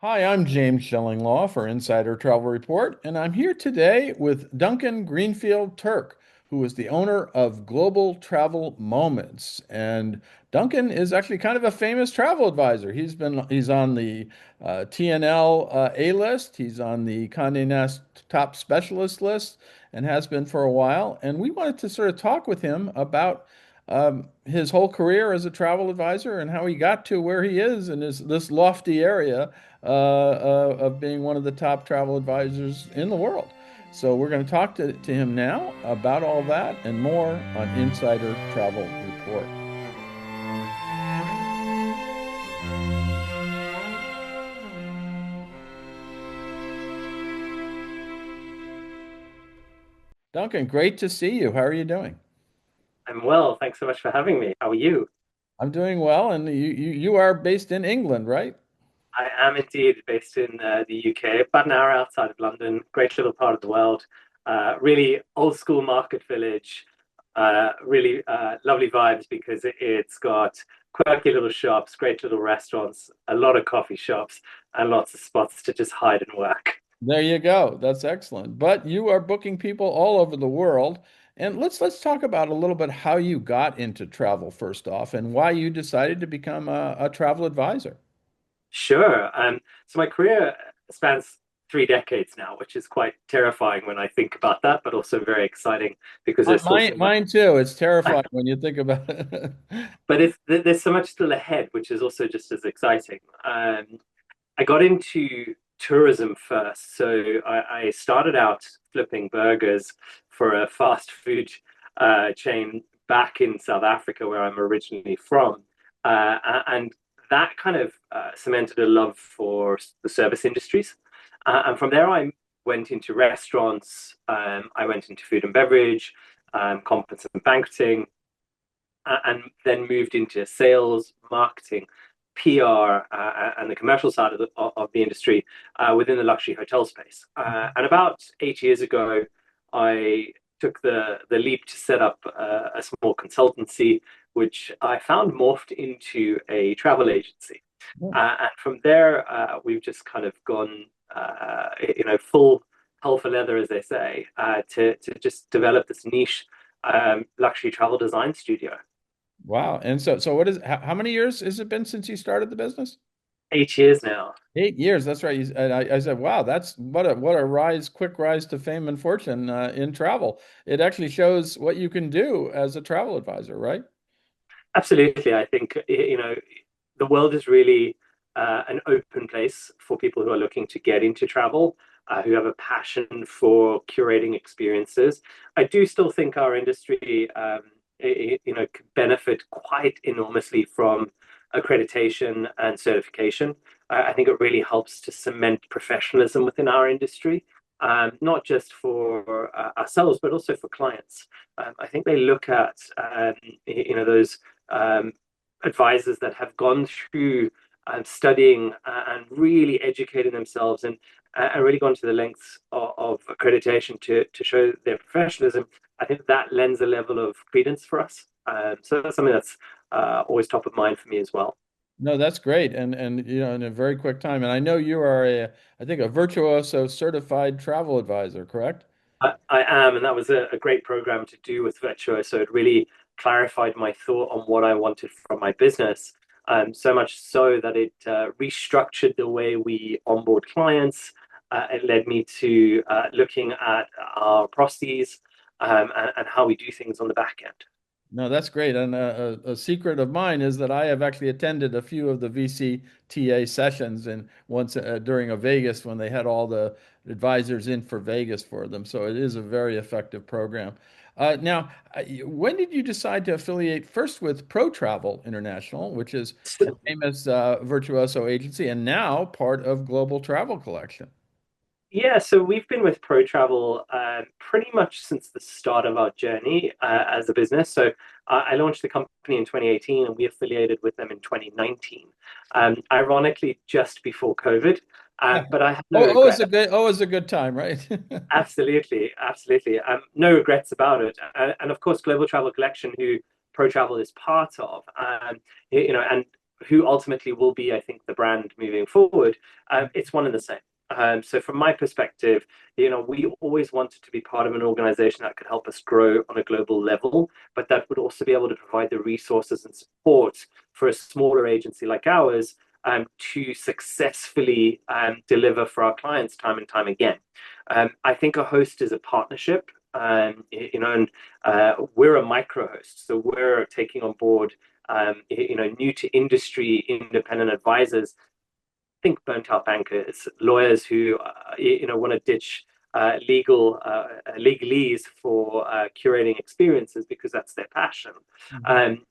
Hi, I'm James Shillinglaw for Insider Travel Report, and I'm here today with Duncan Greenfield-Turk, who is the owner of Global Travel Moments. And Duncan is actually kind of a famous travel advisor. He's on the TNL A list, he's on the Condé Nast Top Specialist list, and has been for a while. And we wanted to sort of talk with him about his whole career as a travel advisor and how he got to where he is in this lofty area of being one of the top travel advisors in the world. So we're going to talk to him now about all that and more on Insider Travel Report. Duncan, great to see you. How are you doing? I'm well. Thanks so much for having me. How are you? I'm doing well, and you are based in England, right? I am indeed based in the UK, about an hour outside of London. Great little part of the world. Really old school market village. Really lovely vibes because it's got quirky little shops, great little restaurants, a lot of coffee shops, and lots of spots to just hide and work. There you go. That's excellent. But you are booking people all over the world. And let's talk about a little bit how you got into travel first off and why you decided to become a travel advisor. Sure. So my career spans 3 decades now, which is quite terrifying when I think about that, but also very exciting because there's still so much. Mine too. It's terrifying when you think about it. But there's so much still ahead, which is also just as exciting. I got into tourism first, so I started out flipping burgers for a fast food chain back in South Africa, where I'm originally from, and that kind of cemented a love for the service industries. And from there, I went into restaurants. I went into food and beverage, conference and banqueting, and then moved into sales, marketing, PR, and the commercial side of the industry within the luxury hotel space. And about 8 years ago, I took the leap to set up a small consultancy, which I found morphed into a travel agency. And from there, we've just kind of gone, full hell for leather, as they say, to just develop this niche luxury travel design studio. Wow. And so what is how many years has it been since you started the business? 8 years now. 8 years. That's right. And I said, wow, that's what a quick rise to fame and fortune in travel. It actually shows what you can do as a travel advisor, right? Absolutely. I think, the world is really an open place for people who are looking to get into travel, who have a passion for curating experiences. I do still think our industry, could benefit quite enormously from accreditation and certification. I think it really helps to cement professionalism within our industry, not just for ourselves, but also for clients. I think they look at, those um, advisors that have gone through studying and really educating themselves and really gone to the lengths of accreditation to show their professionalism. I think that lends a level of credence for us. So that's something that's always top of mind for me as well. No, that's great. And in a very quick time. And I know you are I think a virtuoso certified travel advisor, correct? I am, and that was a great program to do with Virtuoso. It really clarified my thought on what I wanted from my business. So much so that it restructured the way we onboard clients. It led me to looking at our processes and how we do things on the back end. No, that's great. And a secret of mine is that I have actually attended a few of the VCTA sessions and once during a Vegas when they had all the advisors in for Vegas for them. So it is a very effective program. Now, when did you decide to affiliate first with Pro Travel International, which is a famous virtuoso agency and now part of Global Travel Collection? Yeah, so we've been with Pro Travel pretty much since the start of our journey as a business. So I launched the company in 2018 and we affiliated with them in 2019, ironically, just before COVID. But I have no regret. Always a good time, right? Absolutely, absolutely. No regrets about it. And of course, Global Travel Collection, who Pro Travel is part of, and who ultimately will be, I think, the brand moving forward, it's one and the same. So from my perspective, we always wanted to be part of an organization that could help us grow on a global level, but that would also be able to provide the resources and support for a smaller agency like ours to successfully deliver for our clients time and time again. I think a host is a partnership, and we're a micro host, so we're taking on board, new to industry independent advisors. Think burnt out bankers, lawyers who want to ditch legalese for curating experiences because that's their passion. Mhm.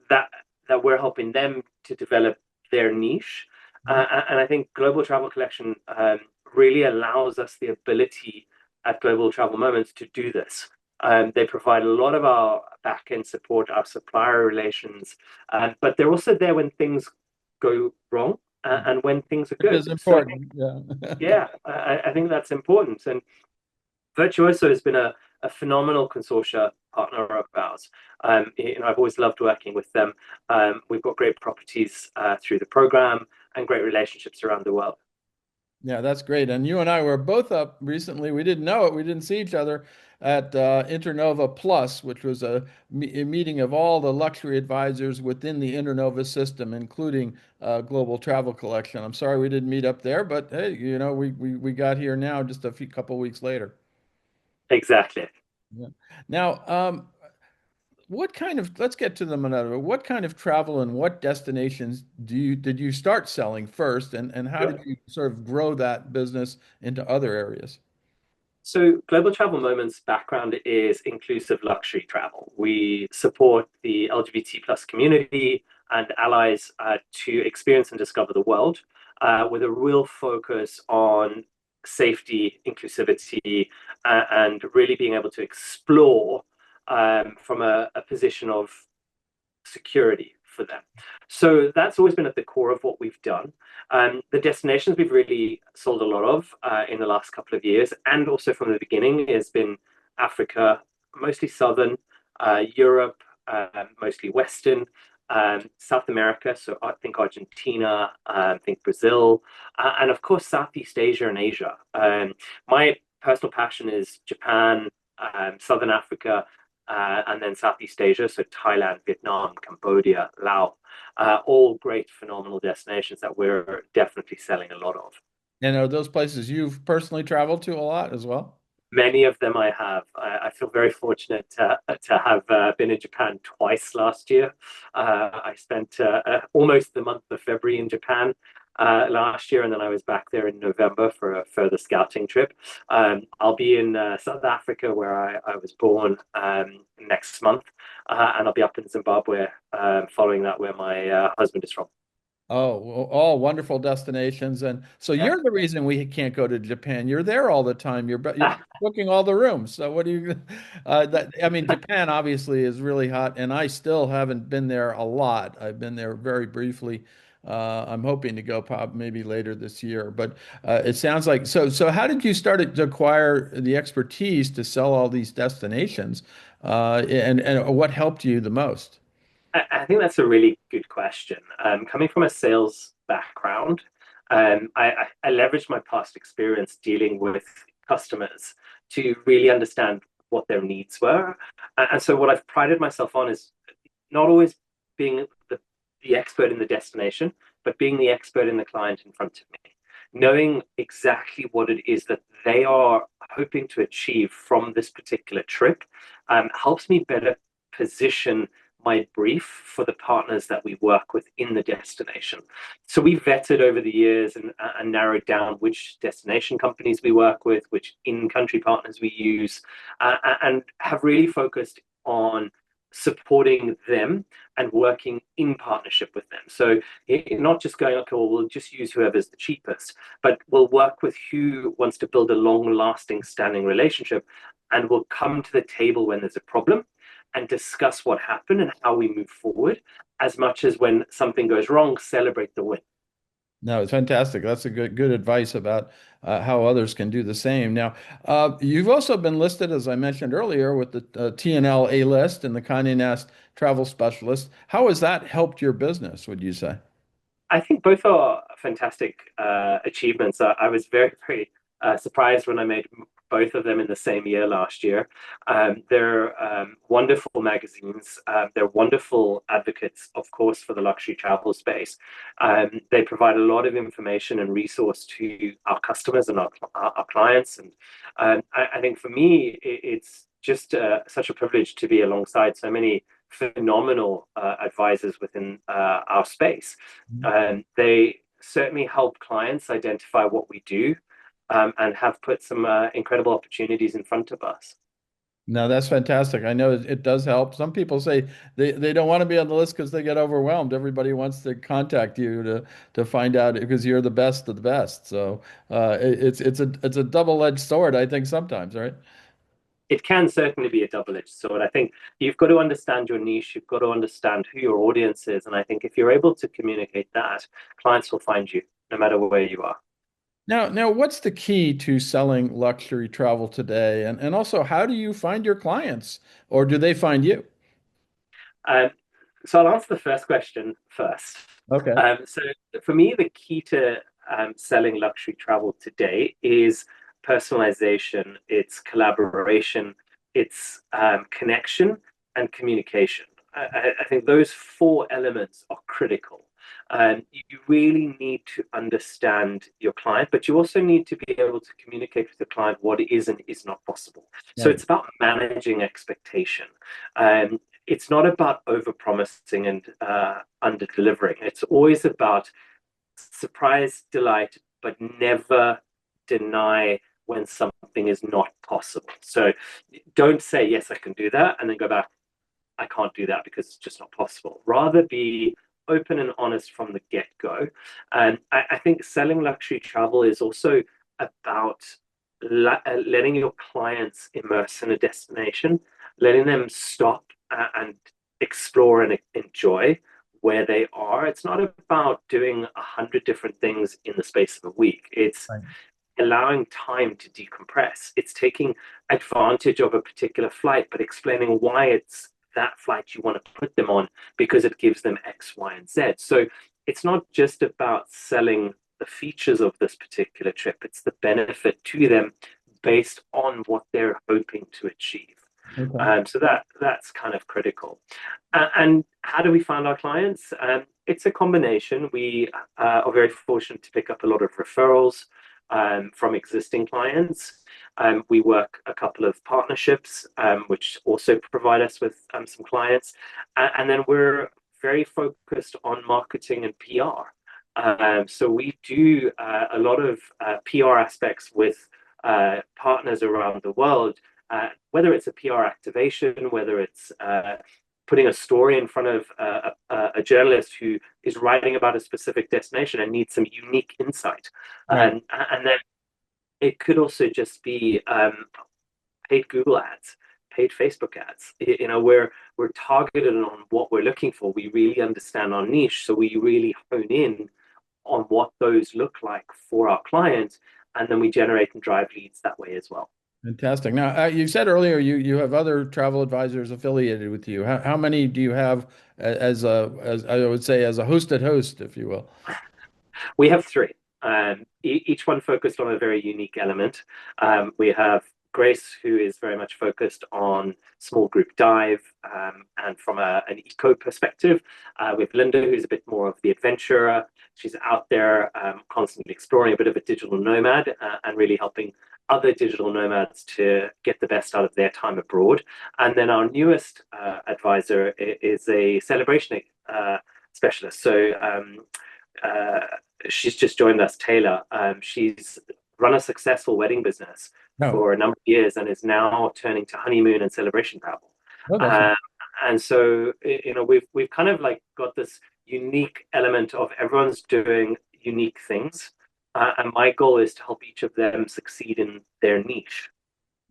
That we're helping them to develop their niche, Mhm. and I think Global Travel Collection really allows us the ability at Global Travel Moments to do this. They provide a lot of our back end support, our supplier relations, but they're also there when things go wrong and when things are Which good. is So I think, important. Yeah. yeah, I think that's important. And Virtuoso has been a phenomenal consortia partner of ours. I've always loved working with them. We've got great properties through the program and great relationships around the world. Yeah, that's great. And you and I were both up recently. We didn't know it. We didn't see each other at Internova Plus, which was a meeting of all the luxury advisors within the Internova system, including Global Travel Collection. I'm sorry we didn't meet up there, but hey, we got here now just a few couple weeks later. Exactly. Yeah. Now, let's get to them another. What kind of travel and what destinations did you start selling first, and how did you sort of grow that business into other areas? So, Global Travel Moments background is inclusive luxury travel. We support the LGBT plus community and allies to experience and discover the world with a real focus on safety, inclusivity, and really being able to explore from a position of security for them. So that's always been at the core of what we've done. The destinations we've really sold a lot of in the last couple of years, and also from the beginning, has been Africa, mostly Southern, Europe, mostly Western, South America. So I think Argentina, I think Brazil, and of course Southeast Asia and Asia. My personal passion is Japan, Southern Africa, and then Southeast Asia, so Thailand, Vietnam, Cambodia, Laos, all great, phenomenal destinations that we're definitely selling a lot of. And are those places you've personally traveled to a lot as well? Many of them I have. I feel very fortunate to have been in Japan twice last year. I spent almost the month of February in Japan last year, and then I was back there in November for a further scouting trip. I'll be in South Africa, where I was born, next month, and I'll be up in Zimbabwe following that, where my husband is from. Oh, well, all wonderful destinations. And so Yeah. you're the reason we can't go to Japan. You're there all the time. You're booking all the rooms. So what do you, I mean, Japan obviously is really hot, and I still haven't been there a lot. I've been there very briefly. I'm hoping to go maybe later this year, but it sounds like so how did you start to acquire the expertise to sell all these destinations? And what helped you the most? I think that's a really good question. Coming from a sales background, I leveraged my past experience dealing with customers to really understand what their needs were. And so, what I've prided myself on is not always being the expert in the destination, but being the expert in the client in front of me, knowing exactly what it is that they are hoping to achieve from this particular trip, helps me better position my brief for the partners that we work with in the destination. So we vetted over the years and narrowed down which destination companies we work with, which in-country partners we use, and have really focused on supporting them and working in partnership with them. So not just going, okay, well, we'll just use whoever's the cheapest, but we'll work with who wants to build a long lasting standing relationship, and we'll come to the table when there's a problem and discuss what happened and how we move forward, as much as when something goes wrong, celebrate the win. No, it's fantastic. That's a good advice about how others can do the same. Now, you've also been listed, as I mentioned earlier, with the TNL A list and the Condé Nast Travel Specialist. How has that helped your business, would you say? I think both are fantastic achievements. I was very, very surprised when I made both of them in the same year last year. They're wonderful magazines. They're wonderful advocates, of course, for the luxury travel space. They provide a lot of information and resource to our customers and our clients. And I think for me, it's just such a privilege to be alongside so many phenomenal advisors within our space. They certainly help clients identify what we do and have put some incredible opportunities in front of us. No, that's fantastic. I know it does help. Some people say they don't want to be on the list because they get overwhelmed. Everybody wants to contact you to find out because you're the best of the best. So it's a double-edged sword, I think sometimes, right? It can certainly be a double-edged sword. I think you've got to understand your niche, you've got to understand who your audience is, and I think if you're able to communicate that, clients will find you no matter where you are. Now, what's the key to selling luxury travel today? And also, how do you find your clients, or do they find you? Um, so I'll answer the first question first. Okay. So for me, the key to selling luxury travel today is personalization, it's collaboration, it's connection and communication. I think those four elements are critical. You really need to understand your client, but you also need to be able to communicate with the client what is and is not possible. So Right. it's about managing expectation. It's not about over promising and under delivering. It's always about surprise, delight, but never deny when something is not possible. So don't say, yes, I can do that, and then go back, I can't do that because it's just not possible. Rather be open and honest from the get go. And I think selling luxury travel is also about letting your clients immerse in a destination, letting them stop and explore and enjoy where they are. It's not about doing 100 different things in the space of a week. It's Right. allowing time to decompress. It's taking advantage of a particular flight, but explaining why it's that flight you want to put them on because it gives them X, Y, and Z. So it's not just about selling the features of this particular trip, it's the benefit to them based on what they're hoping to achieve. Okay. So that's kind of critical. And how do we find our clients? It's a combination. We are very fortunate to pick up a lot of referrals from existing clients. We work a couple of partnerships, which also provide us with some clients. And then we're very focused on marketing and PR. So we do a lot of PR aspects with partners around the world, whether it's a PR activation, whether it's putting a story in front of a journalist who is writing about a specific destination and needs some unique insight. Right. And then it could also just be paid Google ads, paid Facebook ads. You know, we're targeted on what we're looking for. We really understand our niche, so we really hone in on what those look like for our clients, and then we generate and drive leads that way as well. Fantastic. Now, you said earlier you have other travel advisors affiliated with you. How many do you have as I would say as a hosted host, if you will? We have three, each one focused on a very unique element. We have Grace, who is very much focused on small group dive and from an eco perspective. We have Linda, who's a bit more of the adventurer. She's out there constantly exploring, a bit of a digital nomad and really helping other digital nomads to get the best out of their time abroad. And then our newest advisor is a celebration specialist. So uh, she's just joined us, Taylor. She's run a successful wedding business No. for a number of years and is now turning to honeymoon and celebration travel. Oh, that's Um, and so, you know, we've kind of like got this unique element of everyone's doing unique things, and my goal is to help each of them succeed in their niche.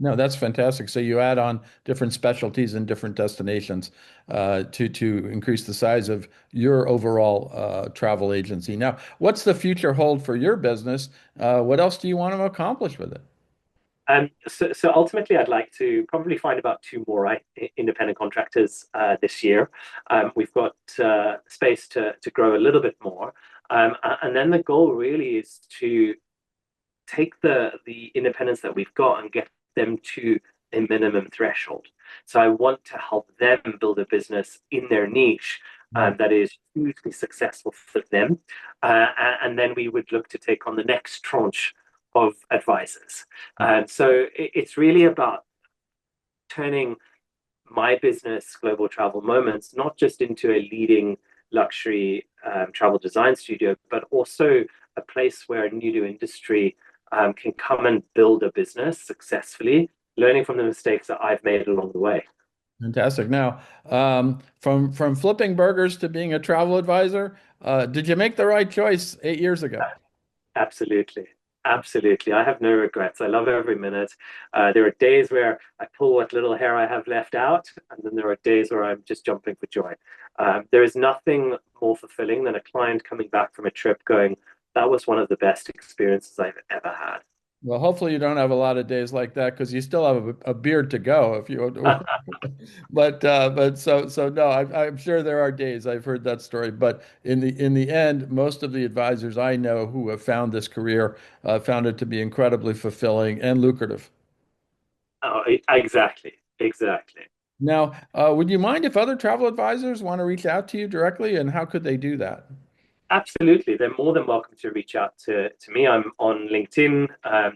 no, that's fantastic. So you add on different specialties and different destinations to increase the size of your overall travel agency. Now, what's the future hold for your business? What else do you want to accomplish with it? So ultimately, I'd like to probably find about two more independent contractors this year. We've got space to grow a little bit more. And then the goal really is to take the independence that we've got and get them to a minimum threshold. So I want to help them build a business in their niche Right. that is hugely successful for them. And then we would look to take on the next tranche of advisors. So it's really about turning my business, Global Travel Moments, not just into a leading luxury travel design studio, but also a place where a new to industry can come and build a business successfully, learning from the mistakes that I've made along the way. Fantastic. Now, from flipping burgers to being a travel advisor, did you make the right choice 8 years ago? Absolutely. Absolutely. I have no regrets. I love every minute. There are days where I pull what little hair I have left out, and then there are days where I'm just jumping for joy. There is nothing more fulfilling than a client coming back from a trip going, that was one of the best experiences I've ever had. Well, hopefully you don't have a lot of days like that because you still have a beard to go if you. But no, I'm sure there are days. I've heard that story. But in the end, most of the advisors I know who have found this career found it to be incredibly fulfilling and lucrative. Oh, exactly. Exactly. Now, would you mind if other travel advisors want to reach out to you directly, and how could they do that? Absolutely. They're more than welcome to reach out to me. I'm on LinkedIn.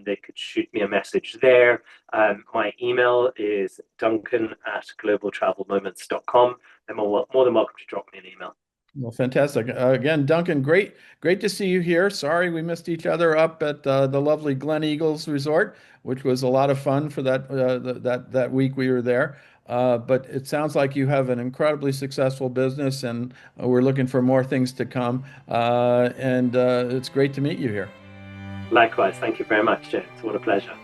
They could shoot me a message there. My email is duncan@globaltravelmoments.com. They're more than welcome to drop me an email. Well, fantastic. Again, Duncan, great to see you here. Sorry we missed each other up at the lovely Glen Eagles Resort, which was a lot of fun for that week we were there. But it sounds like you have an incredibly successful business, and we're looking for more things to come. And it's great to meet you here. Likewise. Thank you very much, James. What a pleasure.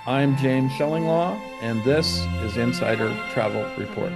I'm James Shillinglaw, and this is Insider Travel Report.